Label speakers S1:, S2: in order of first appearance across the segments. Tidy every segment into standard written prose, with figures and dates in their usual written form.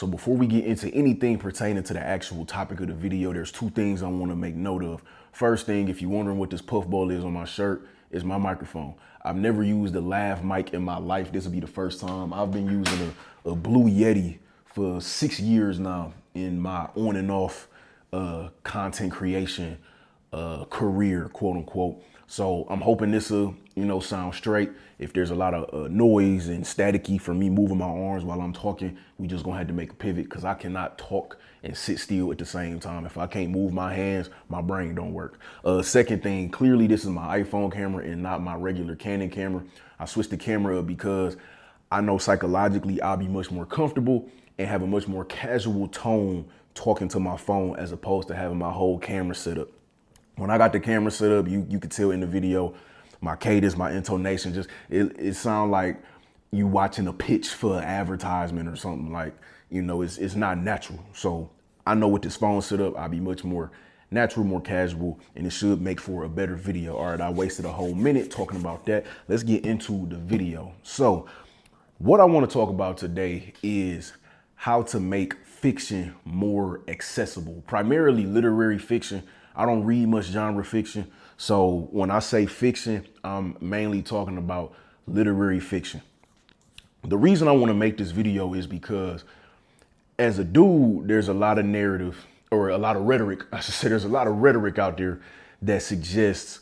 S1: So before we get into anything pertaining to the actual topic of the video, there's two things I want to make note of. First thing, if you're wondering what this puffball is on my shirt, is my microphone. I've never used a lav mic in my life. This will be the first time. I've been using a Blue Yeti for 6 years now in my on and off content creation career, quote unquote. So I'm hoping this will, sound straight. If there's a lot of noise and staticky for me moving my arms while I'm talking, we just gonna have to make a pivot because I cannot talk and sit still at the same time. If I can't move my hands, my brain don't work. Second thing, clearly this is my iPhone camera and not my regular Canon camera. I switched the camera up because I know psychologically I'll be much more comfortable and have a much more casual tone talking to my phone as opposed to having my whole camera set up. When I got the camera set up, you could tell in the video, my cadence, my intonation, just it sounds like you watching a pitch for an advertisement or something. Like, it's not natural. So I know with this phone set up, I'll be much more natural, more casual, and it should make for a better video. All right, I wasted a whole minute talking about that. Let's get into the video. So what I want to talk about today is how to make fiction more accessible, primarily literary fiction. I don't read much genre fiction. So when I say fiction, I'm mainly talking about literary fiction. The reason I want to make this video is because as a dude, there's a lot of narrative or a lot of rhetoric. I should say there's a lot of rhetoric out there that suggests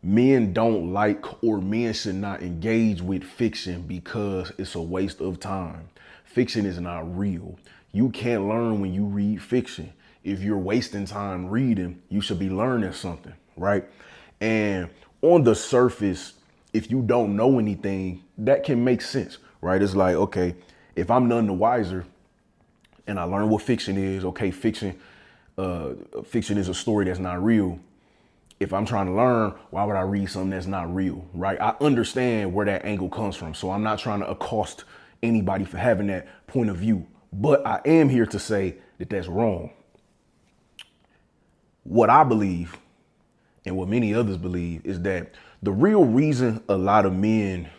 S1: men don't like or men should not engage with fiction because it's a waste of time. Fiction is not real. You can't learn when you read fiction. If you're wasting time reading, you should be learning something, right? And on the surface, if you don't know anything, that can make sense, right? It's like, okay, if I'm none the wiser and I learn what fiction is, okay, fiction is a story that's not real. If I'm trying to learn, why would I read something that's not real, right? I understand where that angle comes from. So I'm not trying to accost anybody for having that point of view, but I am here to say that that's wrong. What I believe and what many others believe is that the real reason a lot of men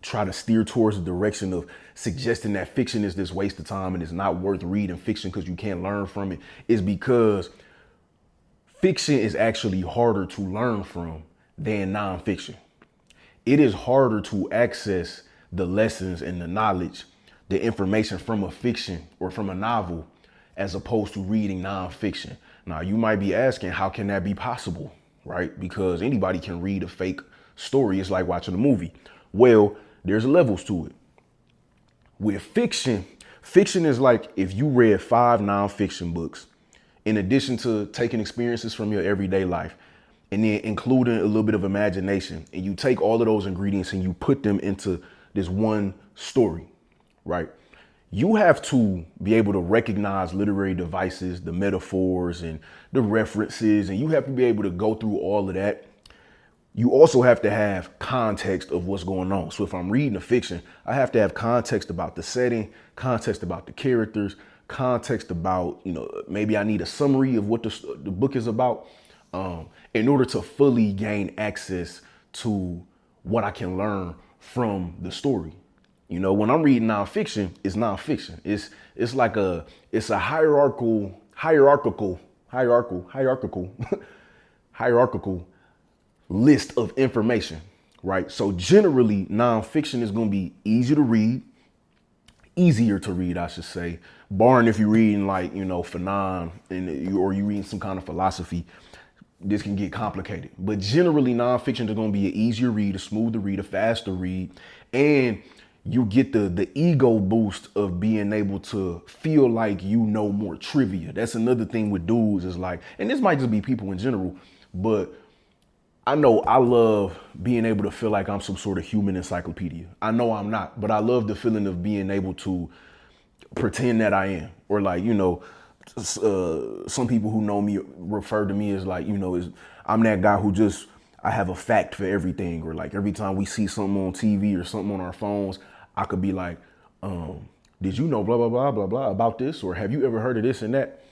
S1: try to steer towards the direction of suggesting that fiction is this waste of time and it's not worth reading fiction because you can't learn from it is because fiction is actually harder to learn from than nonfiction. It is harder to access the lessons and the knowledge, the information from a fiction or from a novel as opposed to reading nonfiction. Now, you might be asking, how can that be possible, right? Because anybody can read a fake story. It's like watching a movie. Well, there's levels to it. With fiction, fiction is like if you read 5 nonfiction books, in addition to taking experiences from your everyday life, and then including a little bit of imagination, and you take all of those ingredients and you put them into this one story, right? You have to be able to recognize literary devices, the metaphors and the references, and you have to be able to go through all of that. You also have to have context of what's going on. So if I'm reading a fiction, I have to have context about the setting, context about the characters, context about, maybe I need a summary of what the book is about in order to fully gain access to what I can learn from the story. When I'm reading nonfiction, it's nonfiction. It's like a hierarchical list of information, right? So generally, nonfiction is going to be easier to read, I should say, barring if you're reading like, Fanon or you reading some kind of philosophy. This can get complicated, but generally nonfiction is going to be an easier read, a smoother read, a faster read, and you get the ego boost of being able to feel like more trivia. That's another thing with dudes is like, and this might just be people in general, but I know I love being able to feel like I'm some sort of human encyclopedia. I know I'm not, but I love the feeling of being able to pretend that I am, or like, some people who know me refer to me as like, I'm that guy who I have a fact for everything, or like every time we see something on TV or something on our phones, I could be like, did you know blah, blah, blah, blah, blah about this? Or have you ever heard of this and that?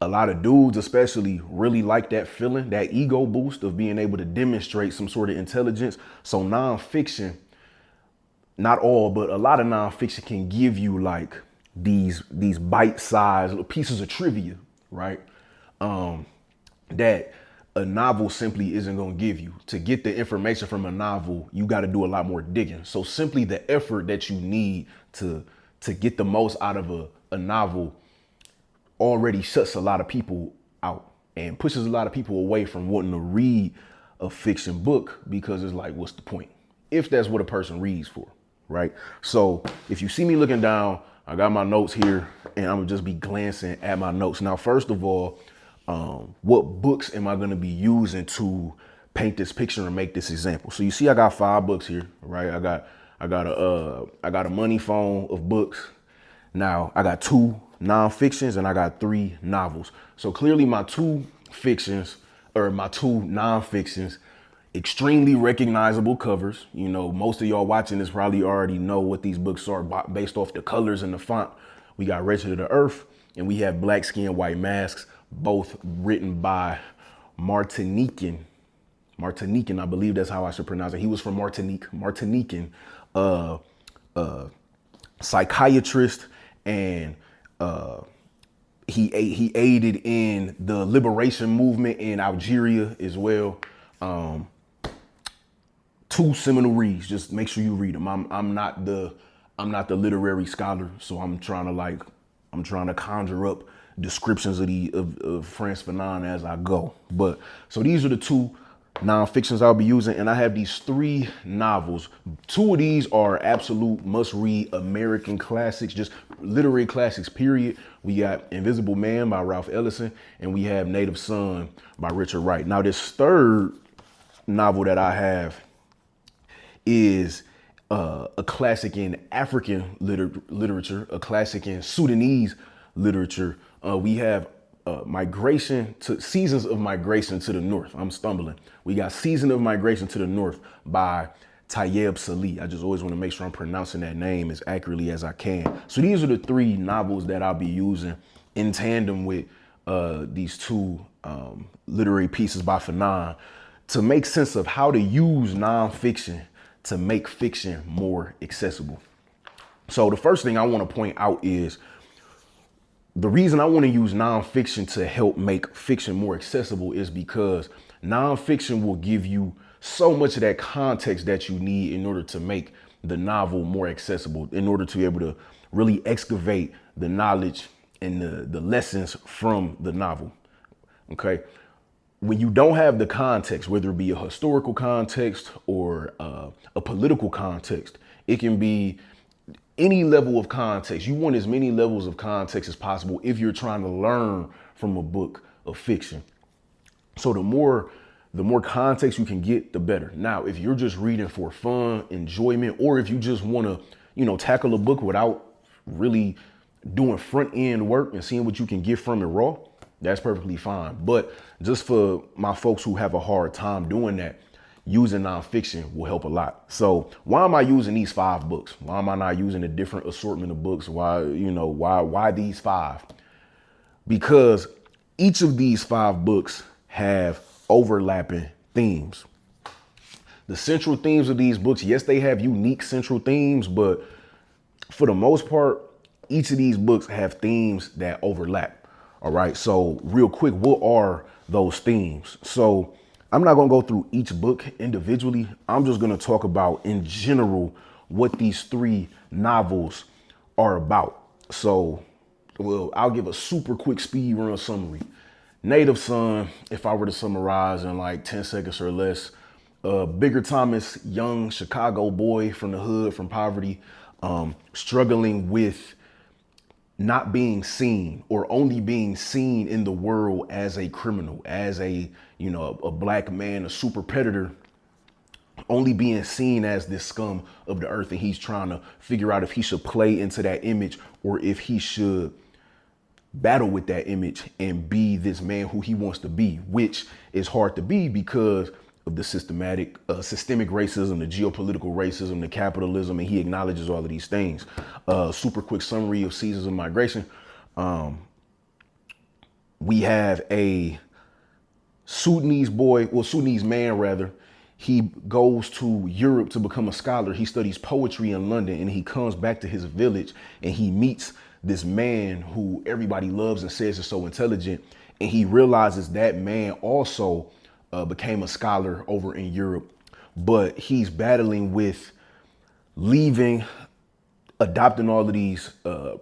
S1: A lot of dudes especially really like that feeling, that ego boost of being able to demonstrate some sort of intelligence. So nonfiction, not all, but a lot of nonfiction can give you like these bite-sized pieces of trivia, right? That a novel simply isn't going to give you. To get the information from a novel, you got to do a lot more digging. So simply the effort that you need to get the most out of a novel already shuts a lot of people out and pushes a lot of people away from wanting to read a fiction book, because it's like, what's the point? If that's what a person reads for, right? So if you see me looking down, I got my notes here and I'm gonna just be glancing at my notes. Now, first of all, what books am I gonna be using to paint this picture and make this example? So you see I got 5 books here, right? I got a money phone of books. Now I got 2 nonfictions and I got 3 novels. So clearly my 2 fictions or my 2 nonfictions, extremely recognizable covers. You know, most of y'all watching this probably already know what these books are based off the colors and the font. We got Wretched of the Earth and we have Black Skin, White Masks, both written by Martinican, I believe that's how I should pronounce it. He was from Martinican psychiatrist, and he aided in the liberation movement in Algeria as well. 2 seminal reads. Just make sure you read them. I'm not the literary scholar, so I'm trying to conjure up descriptions of Frantz Fanon as I go. But so these are the 2 nonfictions I'll be using, and I have these 3 novels. 2 of these are absolute must-read American classics, just literary classics, period. We got Invisible Man by Ralph Ellison, and we have Native Son by Richard Wright. Now, this 3rd novel that I have is a classic in African literature, a classic in Sudanese literature. We have Seasons of Migration to the North. I'm stumbling. We got Season of Migration to the North by Tayeb Salih. I just always want to make sure I'm pronouncing that name as accurately as I can. So these are the 3 novels that I'll be using in tandem with these 2 literary pieces by Fanon to make sense of how to use nonfiction to make fiction more accessible. So the first thing I want to point out is the reason I want to use nonfiction to help make fiction more accessible is because nonfiction will give you so much of that context that you need in order to make the novel more accessible, in order to be able to really excavate the knowledge and the lessons from the novel. Okay. When you don't have the context, whether it be a historical context or a political context, it can be any level of context. You want as many levels of context as possible if you're trying to learn from a book of fiction. So the more context you can get, the better. Now, if you're just reading for fun, enjoyment, or if you just want to, tackle a book without really doing front end work and seeing what you can get from it raw, that's perfectly fine. But just for my folks who have a hard time doing that, using nonfiction will help a lot. So why am I using these 5 books? Why am I not using a different assortment of books? Why these 5? Because each of these 5 books have overlapping themes. The central themes of these books, yes, they have unique central themes, but for the most part, each of these books have themes that overlap. All right. So real quick, what are those themes? So I'm not going to go through each book individually. I'm just going to talk about in general what these 3 novels are about. So, I'll give a super quick speed run summary. Native Son, if I were to summarize in like 10 seconds or less, Bigger Thomas, young Chicago boy from the hood, from poverty, struggling with not being seen, or only being seen in the world as a criminal, as a black man, a super predator, only being seen as this scum of the earth. And he's trying to figure out if he should play into that image or if he should battle with that image and be this man who he wants to be, which is hard to be because of the systemic racism, the geopolitical racism, the capitalism, and he acknowledges all of these things. Super quick summary of Seasons of Migration. We have a Sudanese man rather. He goes to Europe to become a scholar. He studies poetry in London, and he comes back to his village and he meets this man who everybody loves and says is so intelligent, and he realizes that man also became a scholar over in Europe, but he's battling with leaving, adopting all of these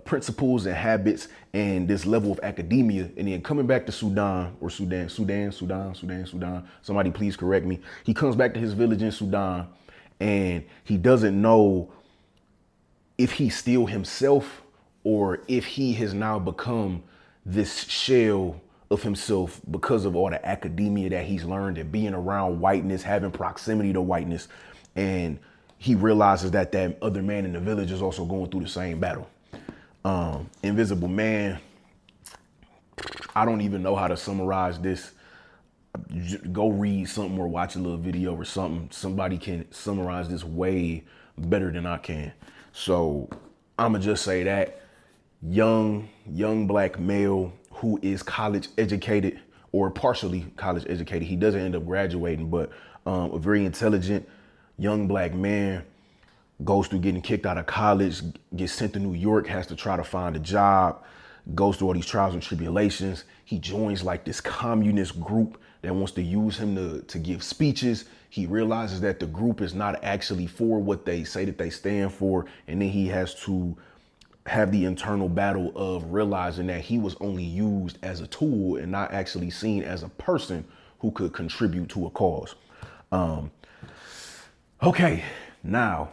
S1: principles and habits and this level of academia, and then coming back to Sudan. Somebody please correct me. He comes back to his village in Sudan, and he doesn't know if he's still himself or if he has now become this shell of himself because of all the academia that he's learned and being around whiteness, having proximity to whiteness. And he realizes that that other man in the village is also going through the same battle. Invisible Man, I don't even know how to summarize this. Go read something or watch a little video or something. Somebody can summarize this way better than I can. So I'ma just say that young black male who is college educated or partially college educated. He doesn't end up graduating, but a very intelligent young black man goes through getting kicked out of college, gets sent to New York, has to try to find a job, goes through all these trials and tribulations. He joins like this communist group that wants to use him to give speeches. He realizes that the group is not actually for what they say that they stand for. And then he has to have the internal battle of realizing that he was only used as a tool and not actually seen as a person who could contribute to a cause. Okay, now,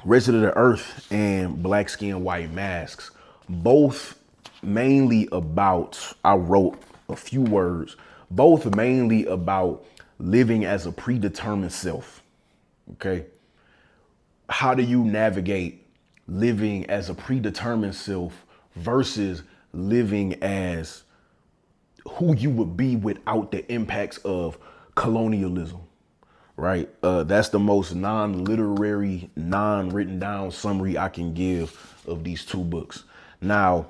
S1: Resident of the Earth and Black Skin, White Masks, both mainly about, I wrote a few words, both mainly about living as a predetermined self, okay? How do you navigate living as a predetermined self versus living as who you would be without the impacts of colonialism? Right? That's the most non-literary, non-written down summary I can give of these two books. Now,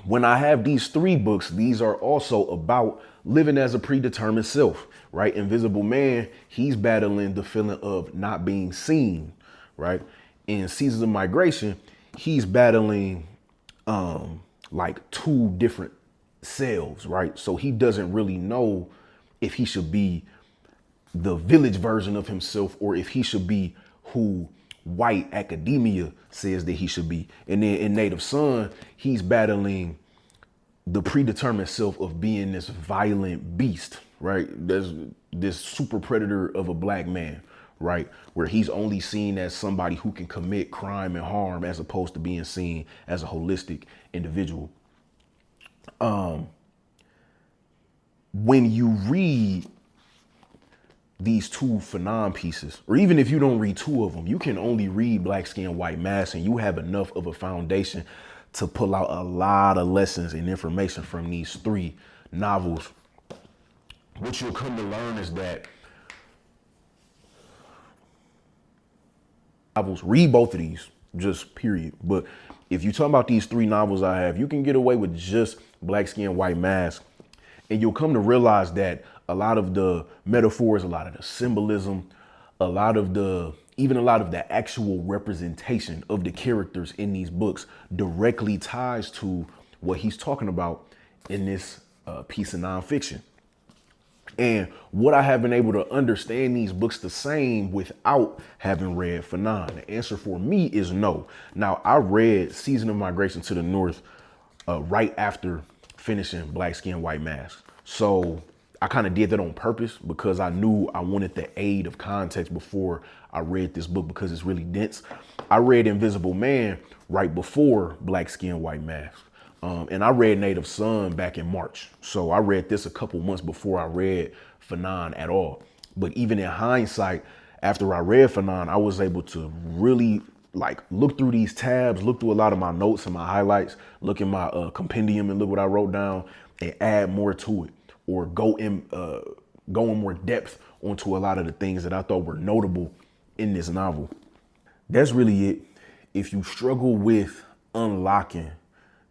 S1: when I have these three books, these are also about living as a predetermined self, right? Invisible Man, he's battling the feeling of not being seen, right? In Seasons of Migration, he's battling like two different selves, right? So he doesn't really know if he should be the village version of himself or if he should be who white academia says that he should be. And then in Native Son, he's battling the predetermined self of being this violent beast, right? There's this super predator of a black man, right? Where he's only seen as somebody who can commit crime and harm as opposed to being seen as a holistic individual. When you read these two Fanon pieces, or even if you don't read two of them, you can only read Black Skin, White Mask, and you have enough of a foundation to pull out a lot of lessons and information from these three novels. What you'll come to learn is that novels, read both of these, just period. But if you talk about these three novels I have, you can get away with just Black Skin, White Mask, and you'll come to realize that a lot of the metaphors, a lot of the symbolism, even a lot of the actual representation of the characters in these books directly ties to what he's talking about in this piece of nonfiction. And what I have been able to understand these books the same without having read Fanon? The answer for me is no. Now, I read Season of Migration to the North right after finishing Black Skin, White Mask. So I kind of did that on purpose because I knew I wanted the aid of context before I read this book because it's really dense. I read Invisible Man right before Black Skin, White Mask. And I read Native Son back in March. So I read this a couple months before I read Fanon at all. But even in hindsight, after I read Fanon, I was able to really like look through these tabs, look through a lot of my notes and my highlights, look in my compendium and look what I wrote down and add more to it, or go in more depth onto a lot of the things that I thought were notable in this novel. That's really it. If you struggle with unlocking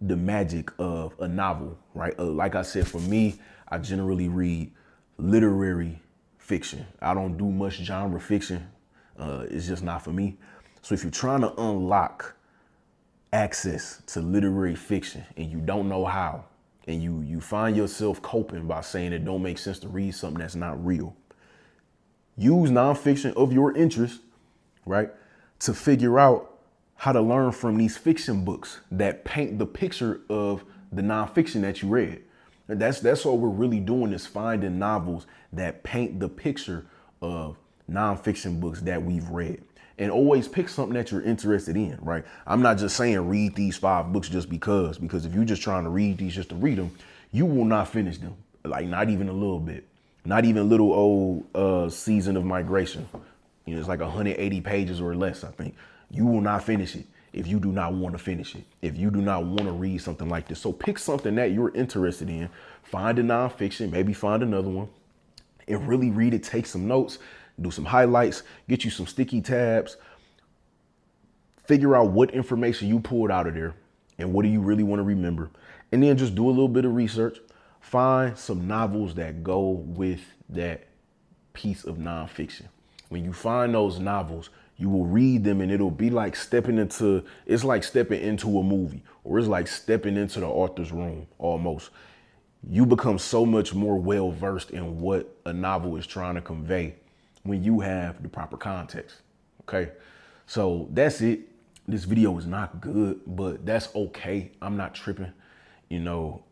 S1: the magic of a novel, right? Like I said, for me, I generally read literary fiction. I don't do much genre fiction. It's just not for me. So if you're trying to unlock access to literary fiction and you don't know how, and you find yourself coping by saying it don't make sense to read something that's not real, use nonfiction of your interest, right, to figure out how to learn from these fiction books that paint the picture of the nonfiction that you read. And that's what we're really doing, is finding novels that paint the picture of nonfiction books that we've read. And always pick something that you're interested in, right? I'm not just saying read these 5 books just because if you're just trying to read these just to read them, you will not finish them. Like, not even a little bit. Not even little old Season of Migration. You know, it's like 180 pages or less, I think. You will not finish it if you do not want to finish it, if you do not want to read something like this. So pick something that you're interested in, find a nonfiction, maybe find another one, and really read it. Take some notes, do some highlights, get you some sticky tabs, figure out what information you pulled out of there and what do you really want to remember. And then just do a little bit of research, find some novels that go with that piece of nonfiction. When you find those novels, you will read them and it'll be like stepping into a movie, or it's like stepping into the author's room almost. You become so much more well versed in what a novel is trying to convey when you have the proper context. Okay, so that's it. This video is not good, but that's okay. I'm not tripping. You know,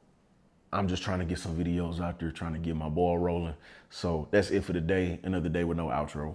S1: I'm just trying to get some videos out there, trying to get my ball rolling. So that's it for the day. Another day with no outro.